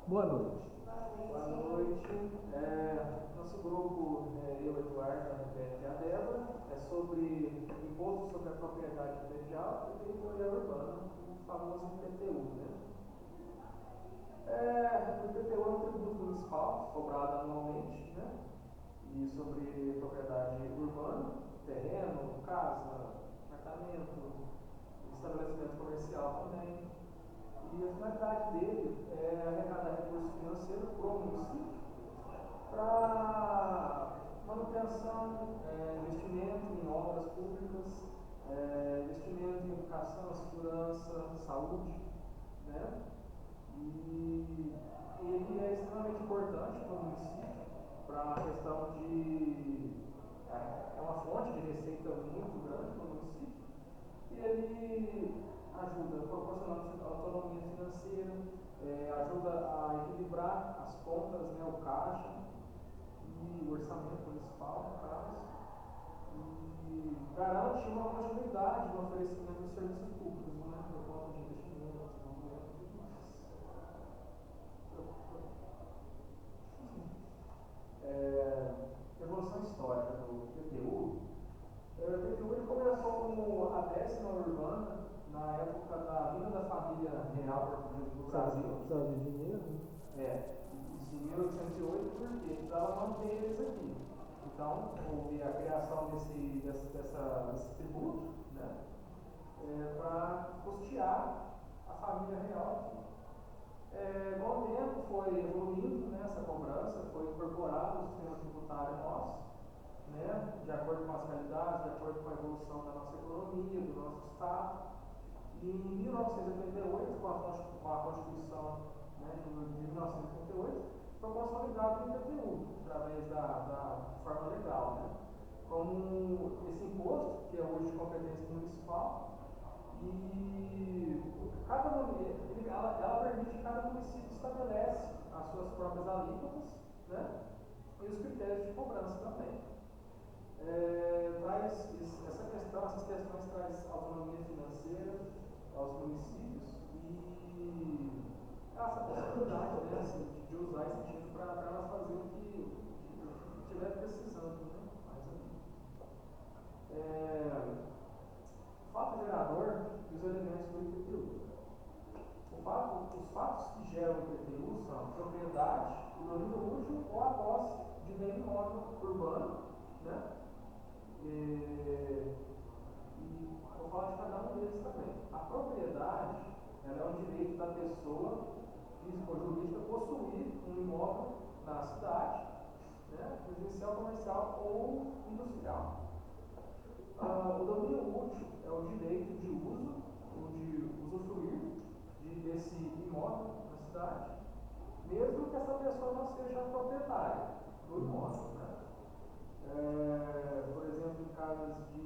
Boa noite. Boa noite. Nosso grupo, eu, Eduardo, a Rebeca e a Débora, é sobre imposto sobre a propriedade predial e territorial urbana, o famoso IPTU, né? O IPTU é um tributo municipal cobrado anualmente, né? E sobre propriedade urbana, terreno, casa, apartamento, estabelecimento comercial também. E a finalidade dele é arrecadar recursos financeiros para o município para manutenção, investimento em obras públicas, investimento em educação, segurança, saúde, né? E ele é extremamente importante para o município, para a questão de. É uma fonte de receita muito grande para o município, e ele ajuda proporcionando autonomia financeira, ajuda a equilibrar as contas, né, o caixa e o orçamento municipal, no caso, e garante uma continuidade no oferecimento dos serviços públicos, né, por conta de investimentos, desenvolvimento e tudo mais. Evolução histórica do PTU. O PTU ele começou como a 10ª urbana na época da vinda da família real portuguesa do Brasil. Precisava de dinheiro, né? Isso em 1808, porque precisava manter eles aqui. Então, houve a criação desse tributo, né, para custear a família real aqui. Com o tempo foi evoluindo, né, essa cobrança, foi incorporado ao sistema tributário nosso, né, de acordo com as realidades, de acordo com a evolução da nossa economia, do nosso Estado. E em 1988, com a Constituição, né, de 1988, foi consolidado o IPTU, através da forma legal, né, como esse imposto, que é hoje de competência municipal, e ela permite que cada município estabelece as suas próprias alíquotas, né, e os critérios de cobrança também. Essas questões traz autonomia financeira aos municípios e essa possibilidade, né, assim, de usar esse dinheiro para elas fazerem o que estiver precisando, né, mais ali. O fato gerador e os elementos do IPTU. Os fatos que geram o IPTU são propriedade, o domínio útil ou a posse de bem imóvel urbano, né? E vou falar de cada um deles também. A propriedade, ela é um direito da pessoa física ou jurídica possuir um imóvel na cidade, né, residencial, comercial ou industrial. O domínio útil é o direito de uso ou de usufruir desse imóvel na cidade, mesmo que essa pessoa não seja a proprietária do imóvel, né? Por exemplo, em casos de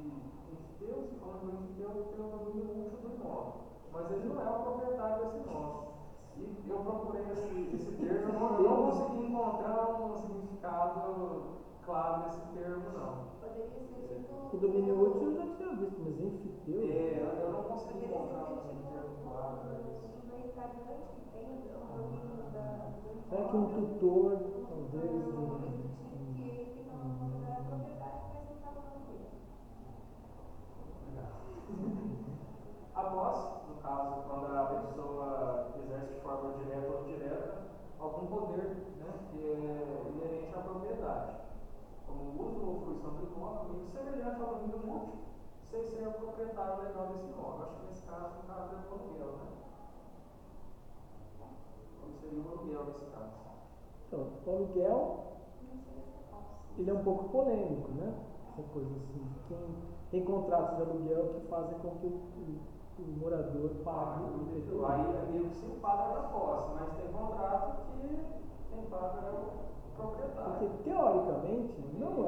enfeiteus, falando do enfeiteu, tem o domínio útil do imóvel, mas ele não é o proprietário desse imóvel. E eu procurei esse termo, eu não consegui encontrar um significado claro desse termo, não. Poderia ser tipo. O domínio útil eu já tinha visto, mas enfiteu. Eu não consegui encontrar um termo claro para isso. Inventariante que tem o domínio do. É que um tutor, talvez. Que ele fica no nome da propriedade, mas não está no nome dele. A posse, no caso, quando a pessoa exerce de forma direta ou indireta algum poder, né, que é inerente à propriedade, como o uso ou fruição do imóvel, muito semelhante ao domínio múltiplo, sem ser o proprietário legal desse imóvel. Acho que nesse caso, no caso é o aluguel, né? Como seria o aluguel nesse caso? Então, o aluguel, ele é um pouco polêmico, né? Essa coisa assim. Tem contratos de aluguel que fazem com que o morador pague o IPTU. Aí é meio que se paga da posse, mas tem contrato que quem paga é o proprietário. Porque, teoricamente, não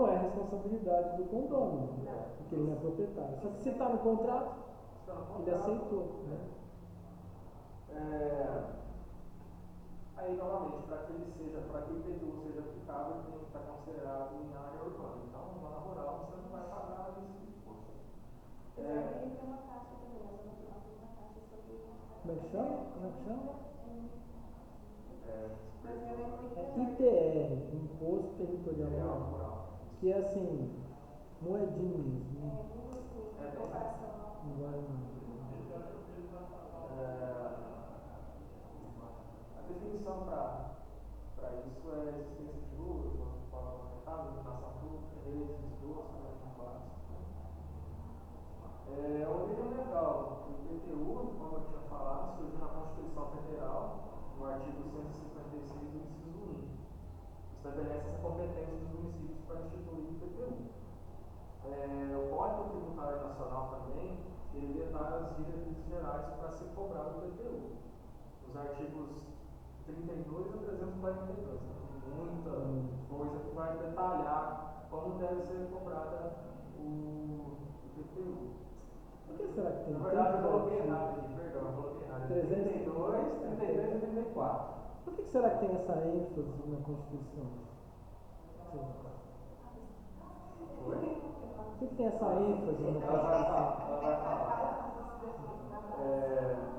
é responsabilidade do condômino, porque ele não é proprietário. Só que se está no contrato, ele aceitou, né? Aí, novamente, para que o IPTU seja aplicável, ele tem que estar considerado em área urbana. Então, na zona rural, você não vai pagar esse imposto. Tem uma taxa também, a zona rural tem uma taxa sobre Como é que chama? Como é que chama? Mas ela é muito É menor. ITR, Imposto Territorial Real Rural. rural. Que é assim, moedinha mesmo, É, né? minúsculo, É, em comparação ao. Não vai não. A definição para isso é existência de lucro, forma aumentada, iluminação pública, redes, esgotos, básicos. A origem legal do IPTU, como eu tinha falado, surgiu na Constituição Federal, no artigo 156 do inciso 1. Estabelece essa competência dos municípios para instituir o IPTU. O Código Tributário Nacional também, ele detalha as diretrizes gerais para se cobrar o IPTU. Os artigos 32 a 342. Muita coisa que vai detalhar como deve ser cobrada o IPTU. Por que será que tem Na verdade, eu tanto coloquei artigo? errado aqui, perdão, eu coloquei errado. 300. 32 e 34. Por que será que tem essa ênfase na Constituição? Sei lá. Oi? Por que tem essa ênfase na Ela vai Constituição? falar.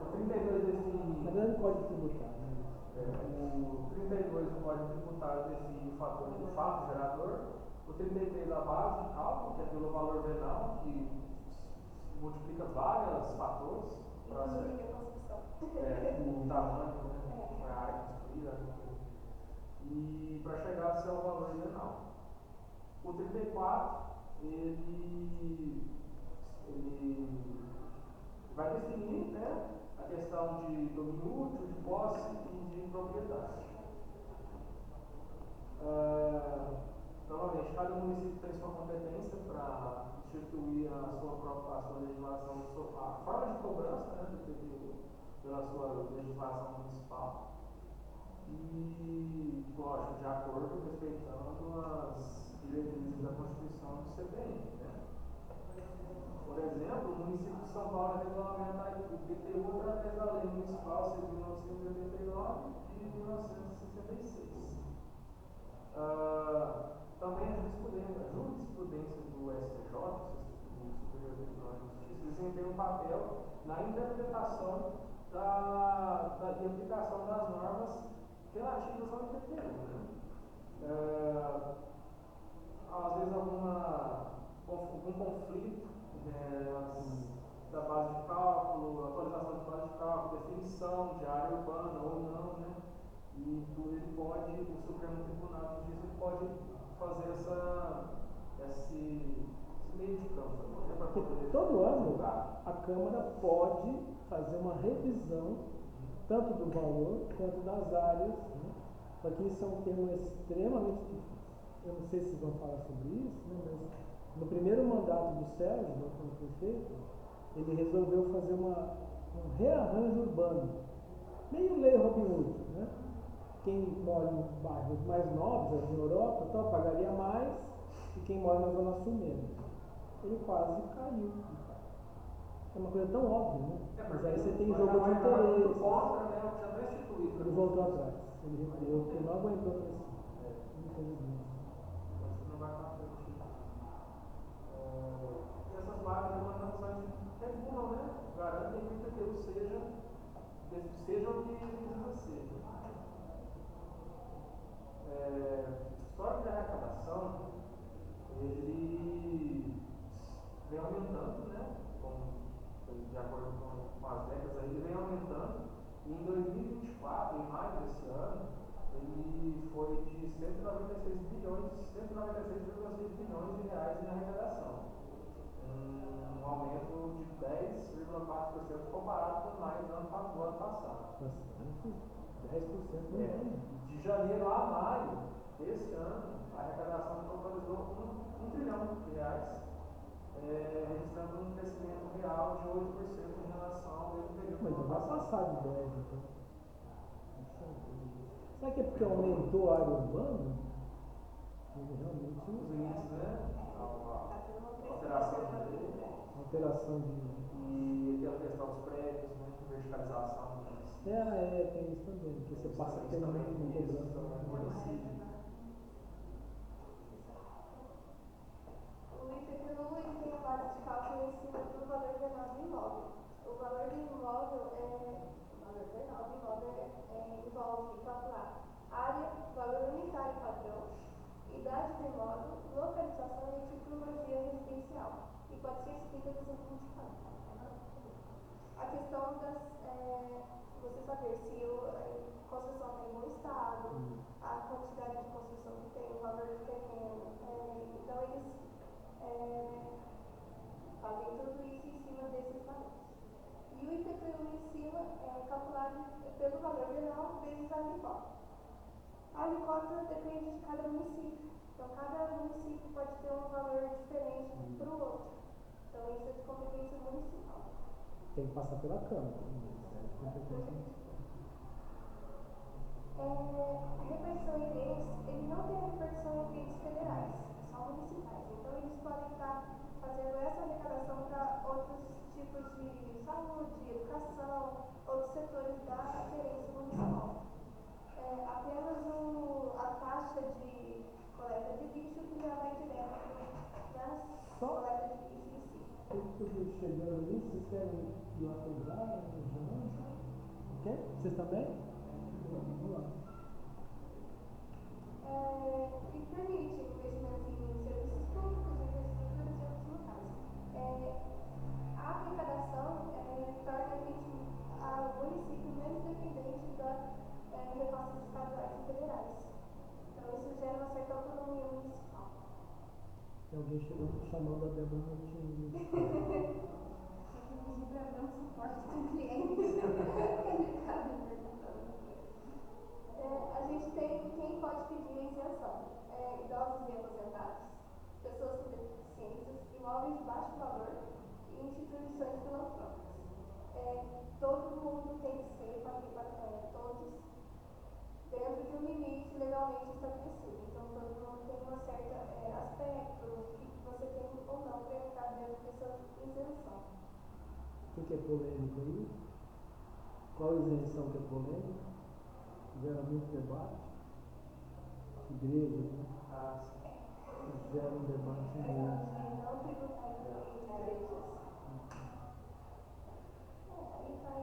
O 32 define. Na verdade, Código Tributário, né? O 32 do Código Tributário define o fator do fato gerador. O 33 a base de cálculo, que é pelo valor venal, que multiplica vários fatores para Inclusive a construção. o tamanho, né, a área construída, e para chegar a ser o valor venal. O 34, ele vai definir, né, a questão de domínio útil, de posse e de propriedade. Novamente, cada município tem sua competência para instituir a sua legislação, a forma de cobrança, né, do IPTU pela sua legislação municipal. E, lógico, de acordo, respeitando as diretrizes da Constituição do CPM. Né? Por exemplo, o município de São Paulo regulamenta o IPTU através da Lei Municipal 6.989 de 1966. Também a jurisprudência do STJ, do Superior Tribunal de Justiça, desempenha um papel na interpretação e aplicação das normas relativas ao IPTU. Né? Às vezes algum conflito da base de cálculo, atualização de base de cálculo, definição de área urbana ou não, né? E tudo ele pode, o Supremo Tribunal de Justiça pode fazer esse meio de campo, né, para poder todo ano julgar. a Câmara pode fazer uma revisão tanto do valor quanto das áreas, né? Porque isso é um tema extremamente difícil. Eu não sei se vão falar sobre isso, né? Mas no primeiro mandato do Sérgio, né, como prefeito, ele resolveu fazer um rearranjo urbano, meio lei Robin Hood, né? Quem mora em bairros mais nobres, na Europa, então, pagaria mais, e quem mora na Zona Sul menos. Ele quase caiu. É uma coisa tão óbvia, né? Mas aí você tem jogo de interesse. Ele voltou atrás. Ele recuou, porque não aguentou crescer. Infelizmente. Não vai para frente. Essas vagas de manutenção regulam, né? Garantem que o IPTU seja o que precisa ser. Histórico de arrecadação, ele vem aumentando, né? De acordo com as décadas, ele vem aumentando. E em 2024, em maio desse ano, ele foi de 196,6 bilhões de reais em arrecadação. Um aumento de 10,4% comparado com maio do ano passado. Bastante. 10% no ano. De janeiro a maio desse ano, a arrecadação totalizou R$1 trilhão, registrando um crescimento real de 8% em relação ao mesmo período. Mas vai passar de 10, então. Será que é porque aumentou a área urbana? Ele realmente. Os índices, né? Alteração de. E tem a questão dos prédios, né? Verticalização. Tem isso também, porque você passa a ter uma cobrança. O IPTU tem a base de cálculo em cima do valor venal do imóvel. O valor do imóvel é valor venal do imóvel envolve calcular área, valor unitário padrão, idade do imóvel, localização e tipologia residencial. E pode ser escrita no seguinte campo. A questão você saber se a construção está em bom estado, a quantidade de construção que tem, o valor do terreno. Então, eles fazem tudo isso em cima desses valores. E o IPTU em cima é calculado pelo valor venal vezes a alíquota. A alíquota depende de cada município. Então, cada município pode ter um valor diferente para o outro. Então, isso é de competência municipal. Tem que passar pela Câmara. Repartição em bens, ele não tem repartição em bens federais, só municipais. Então, eles podem estar fazendo essa arrecadação para outros tipos de saúde, educação, outros setores da gerência municipal. Apenas a taxa de coleta de lixo que já vai direto das coleta de lixo em si. Eu chegando ali, vocês querem ir lá pegar? Ok? Vocês também? Vamos lá. E permite investimentos em serviços públicos, infraestruturas e outros locais. A arrecadação torna o município menos dependente da repasses estaduais e federais. Então, isso gera uma certa autonomia municipal. Tem alguém chegando chamando a Débora Martins. Inclusive, é dando suporte com clientes. A gente tem quem pode pedir a isenção: idosos e aposentados, pessoas com deficiências, imóveis de baixo valor e instituições filantrópicas. Todo mundo tem que ser todos dentro de um limite legalmente estabelecido. Então, todo mundo tem um certo aspecto que você tem ou não para entrar dentro dessa isenção. O que é polêmico aí? Qual isenção que é polêmica? Gera muito debate. Igreja, né? Gera um debate imenso. Não tributar em igrejas. Aí vai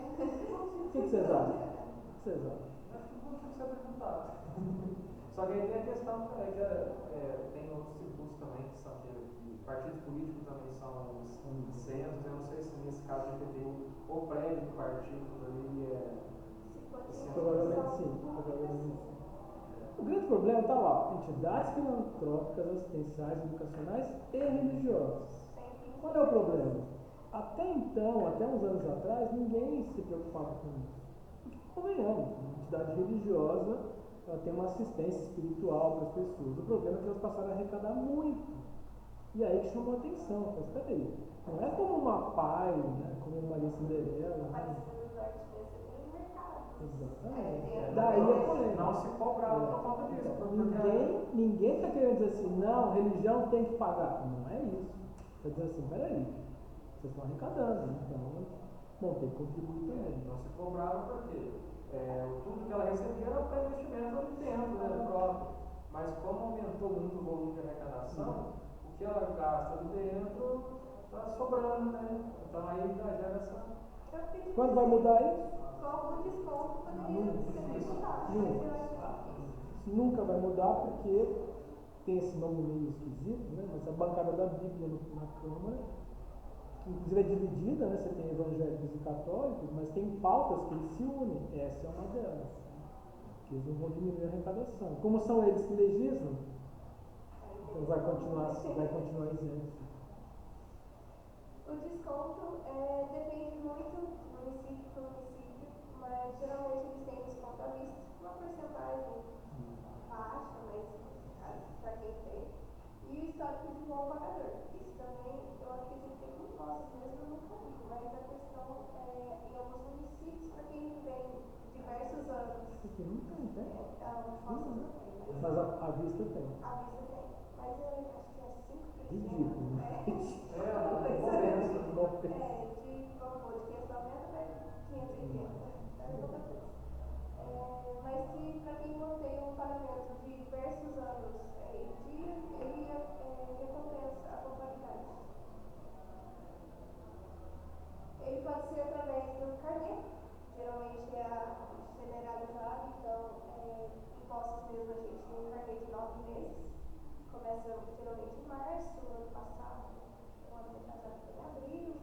O que vocês acham? O que vocês acham? Acho que não precisa ser tributado. Só que aí tem a questão que tem outros tributos também, que são que partidos políticos também são isentos. Eu não sei se nesse caso de IPTU o prédio do partido ali Provavelmente sim. O grande problema está lá: entidades filantrópicas, assistenciais, educacionais e religiosas. Qual é o problema? Até então, até uns anos atrás, ninguém se preocupava com isso. Porque, convenhamos, a entidade religiosa ela tem uma assistência espiritual para as pessoas. O problema é que elas passaram a arrecadar muito. E aí que chamou a atenção. Mas espera aí, não é como uma pai, né, como Maria Cinderela. Né? Exatamente. Daí é polêmica. Não se cobrava por conta disso. Ninguém está querendo dizer assim, não, religião tem que pagar. Não é isso. Está dizendo assim, peraí, vocês estão arrecadando, né? Então vão ter que contribuir também. Não se cobrava porque tudo que ela recebia era para investimento ali dentro, né, próprio. Mas como aumentou muito o volume de arrecadação, o que ela gasta ali dentro está sobrando, né? Então aí já gera essa. Quando vai mudar isso? O desconto poderia ser tributado. Nunca vai mudar porque tem esse nome meio esquisito, né? Mas a bancada da Bíblia na Câmara, que inclusive é dividida, né? Você tem evangélicos e católicos, mas tem pautas que eles se unem. Essa é uma delas. Que eles não vão diminuir a arrecadação. Como são eles que legislam, então vai continuar isento. O desconto depende muito do município para município, mas geralmente eles têm desconto à vista, uma porcentagem baixa, mas para quem tem. E o histórico de bom pagador. Isso também, eu acredito que não posso mesmo nunca vi, mas a questão em alguns municípios, para quem vem diversos anos. Aqui não tem. Mas a vista tem. A vista tem. Mas eu acho que é 5%. Ridículo, né? De 590 para 580. Mas que para quem mantém um pagamento de diversos anos em dia, ele recompensa a pontualidade. Ele pode ser através do carnê, mesmo, a gente tem um carnê de 9 meses. Começa geralmente em março, ano passado, o ano retrasado foi em abril,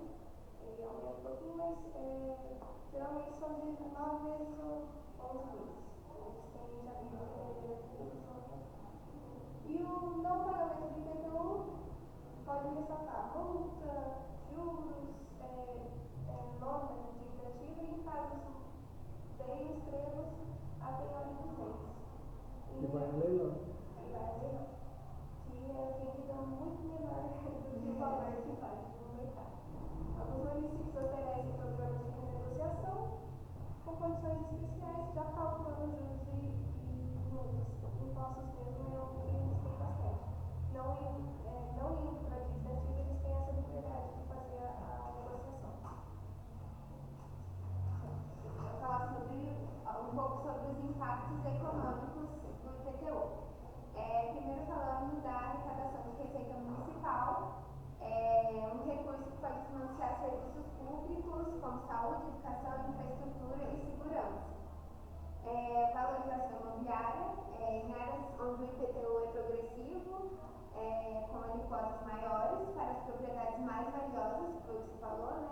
e aumenta um pouquinho, mas geralmente são de 9 meses ou 11 meses. Eles têm janeiro, fevereiro, e o não pagamento de IPTU pode ressaltar multa, juros, nota de dívida ativa e em casos bem extremos, a penhora dos bens. E vai no leilão. E vai no leilão. Que é vendida muito menor do que o valor que vale no mercado. Alguns municípios oferecem programas de renegociação com condições especiais, já calculando juros e multas. Impostos mesmo é o que eles têm bastante. Não indo para a dívida ativa, eles têm essa liberdade de fazer a negociação. Vou falar um pouco sobre os impactos econômicos do IPTU. Primeiro falando da arrecadação de receita municipal, um recurso que pode financiar serviços públicos como saúde, educação, infraestrutura e segurança. Valorização imobiliária, em áreas onde o IPTU é progressivo, com alíquotas maiores para as propriedades mais valiosas, que foi o que você falou, né?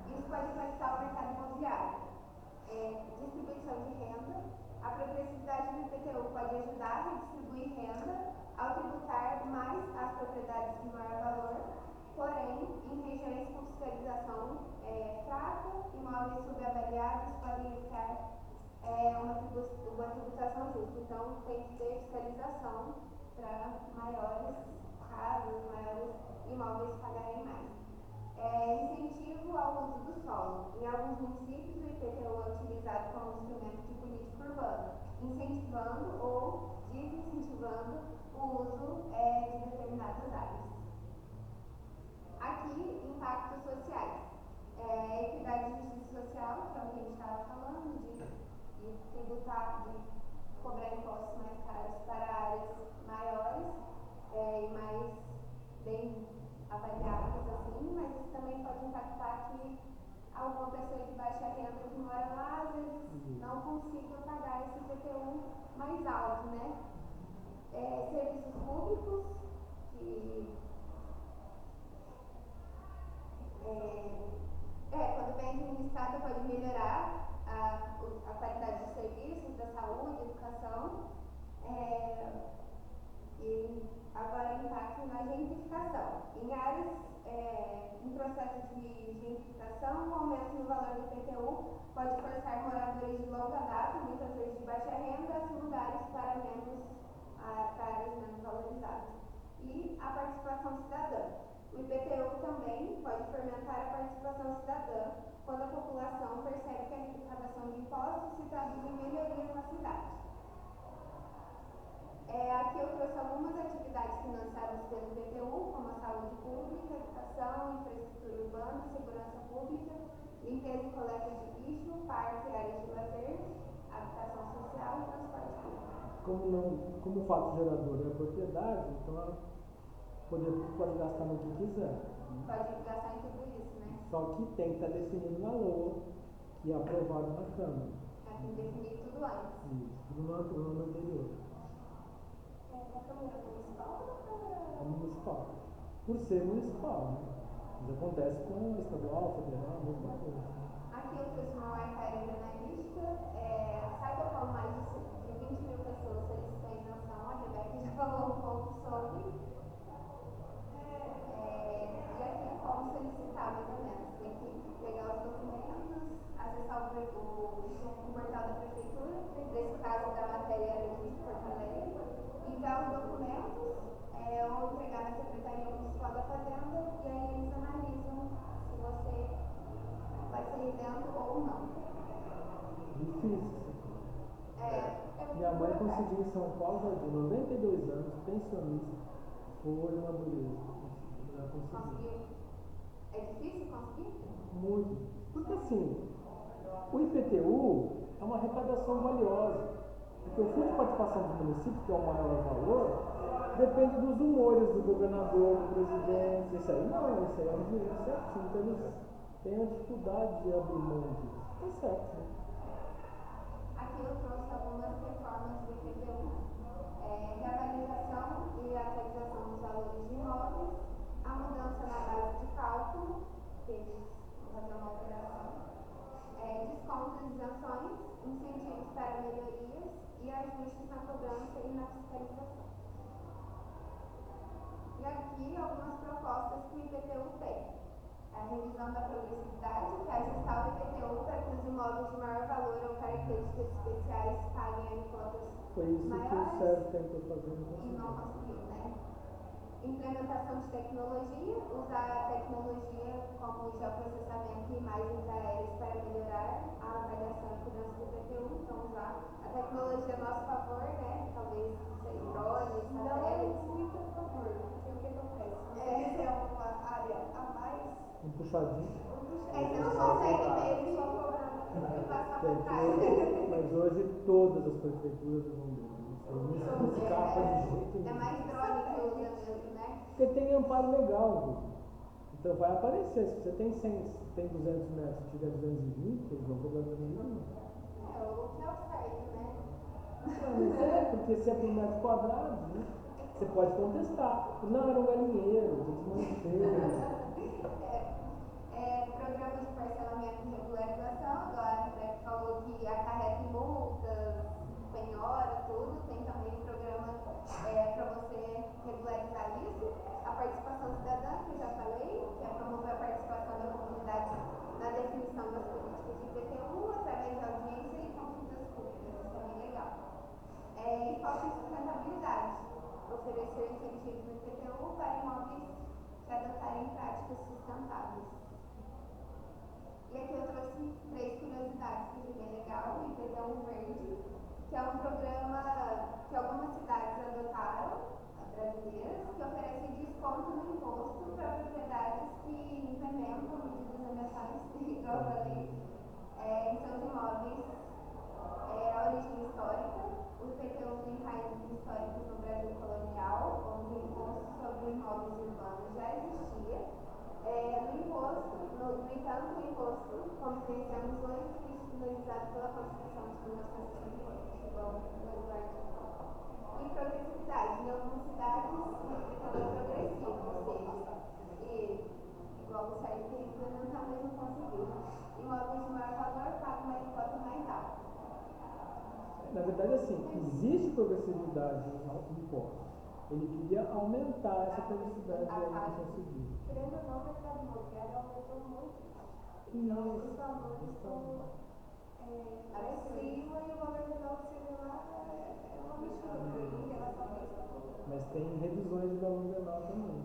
Isso pode impactar o mercado imobiliário. Distribuição de renda. A progressividade do IPTU pode ajudar a redistribuir renda ao tributar mais as propriedades de maior valor, porém, em regiões com fiscalização fraca, imóveis subavaliados podem evitar uma tributação justa. Então, tem que ter fiscalização para maiores casas, maiores imóveis pagarem mais. Incentivo ao uso do solo. Em alguns municípios, o IPTU é utilizado como instrumento de política urbana, incentivando ou desincentivando o uso de determinadas áreas. Aqui, impactos sociais. Equidade e justiça social, que é o que a gente estava falando, de tributar, de cobrar impostos mais caros para áreas maiores e mais bem avaliadas, assim, mas isso também pode impactar que alguma pessoa de baixa renda que mora lá, às vezes não consiga pagar esse IPTU mais alto, né? Serviços públicos, que quando bem administrado pode melhorar a qualidade dos serviços, da saúde, educação, e agora impacto na gentrificação. Em áreas em processo de gentrificação, o aumento no valor do IPTU pode forçar moradores de longa data, muitas vezes de baixa renda, a se mudarem para áreas menos valorizadas. E a participação cidadã. O IPTU também pode fomentar a participação cidadã quando a população percebe que a arrecadação de impostos se traduz em melhorias na cidade. Aqui eu trouxe algumas atividades financiadas pelo IPTU, como a saúde pública, educação, infraestrutura urbana, segurança pública, limpeza e coleta de lixo, parque e áreas de lazer, habitação social e transporte público. Como o fato gerador é a propriedade, então o poder público pode gastar no que quiser. Pode gastar em tudo isso, né? Só que tem que estar definido na LOA e aprovado na Câmara. Tem que definir tudo antes. Isso, tudo no ano anterior. A Câmara Municipal ou a Câmara? É municipal. Por ser municipal, né? Mas acontece com estadual, federal, a mesma coisa. Aqui eu trouxe uma matéria jornalística. Saiba como mais de 20 mil pessoas solicitam isenção. A Rebeca já falou um pouco sobre. E aqui como solicitar, mais ou menos. Tem que pegar os documentos, acessar o portal da prefeitura, nesse caso da matéria era de Porto Alegre, enviar os documentos ou entregar na Secretaria Municipal da Fazenda e aí eles analisam se você vai ser isento ou não. Difícil. Minha mãe conseguiu em São Paulo, de 92 anos, pensionista, foi uma dureza. Ela conseguiu. É difícil conseguir? Muito. Porque assim, o IPTU é uma arrecadação valiosa. Porque o fundo de participação do município, que é o maior valor, depende dos humores do governador, do presidente. Isso aí não, isso aí é um direito certinho. Então eles têm a dificuldade de abrir mão disso. Tá certo, né? Aqui aqui eu trouxe algumas reformas do IPTU. Reavaliação e atualização dos valores de imóveis, a mudança na base de cálculo, que eles vão fazer uma alteração, descontos e isenções, incentivos para melhorias e ajustes na cobrança e na fiscalização. E aqui algumas propostas que o IPTU tem. A revisão da progressividade, que é ajustar o IPTU para que os imóveis de maior valor ou características especiais paguem alíquotas Foi isso maiores. que o Sérgio tentou fazer no E não conseguiu, né? Implementação de tecnologia, usar a tecnologia como geoprocessamento e imagens aéreas para melhorar a avaliação e segurança do IPTU. Então, usar a tecnologia a nosso favor, né? Talvez, não sei, drones, satélites. Não muito a favor, porque o que acontece? Você é uma área a mais. Um puxadinho. Você não consegue ver só cobrando e passar por trás. Mas hoje todas as prefeituras vão ver. Não escapa de jeito nenhum. É mais drone que usa mesmo, né? Porque tem amparo legal, viu? Então vai aparecer. Se você tem 100, tem 200 metros, se tiver 220, eles vão cobrar 220. O que é o certo, né? Mas porque se é por metro quadrado, né? Você pode contestar. Não, era um galinheiro, desmanchei. Programa de parcelamento e regularização, agora né, falou que acarreta em multas, penhora, tudo. Tem também um programa para você regularizar isso. A participação cidadã, que eu já falei, que é promover a participação da comunidade na definição das políticas de IPTU através de audiência e consultas públicas. Isso é bem legal. E foco em sustentabilidade, oferecer incentivos no IPTU para imóveis que adotarem práticas sustentáveis. E aqui eu trouxe 3 curiosidades que eu achei bem legal. O IPTU Verde, que é um programa que algumas cidades adotaram, brasileiras, que oferece desconto no imposto para propriedades que implementam medidas ambientais, igual eu falei, em seus imóveis. A origem histórica. O IPTU tem raízes históricas no Brasil colonial, onde o imposto sobre imóveis urbanos já existia. No entanto, o imposto, como conhecemos hoje, foi finalizado pela Constituição de 1988, igual o Eduardo falou. E progressividade. Em algumas cidades, o IPTU é progressivo, ou seja, igual o Sérgio queria implementar, mas não conseguiu. Imóveis de maior valor pagam uma alíquota mais alta. Na verdade, assim, existe progressividade no imposto. Ele queria aumentar essa progressividade e aí não conseguiu. Querendo ou não, o mercado imobiliário aumentou muito. Então, Os valores estão acima e o valor legal que você vê lá é uma mistura em relação a isso. mas tem revisões de valor venal também.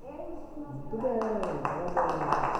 É isso que nós Muito bem, parabéns.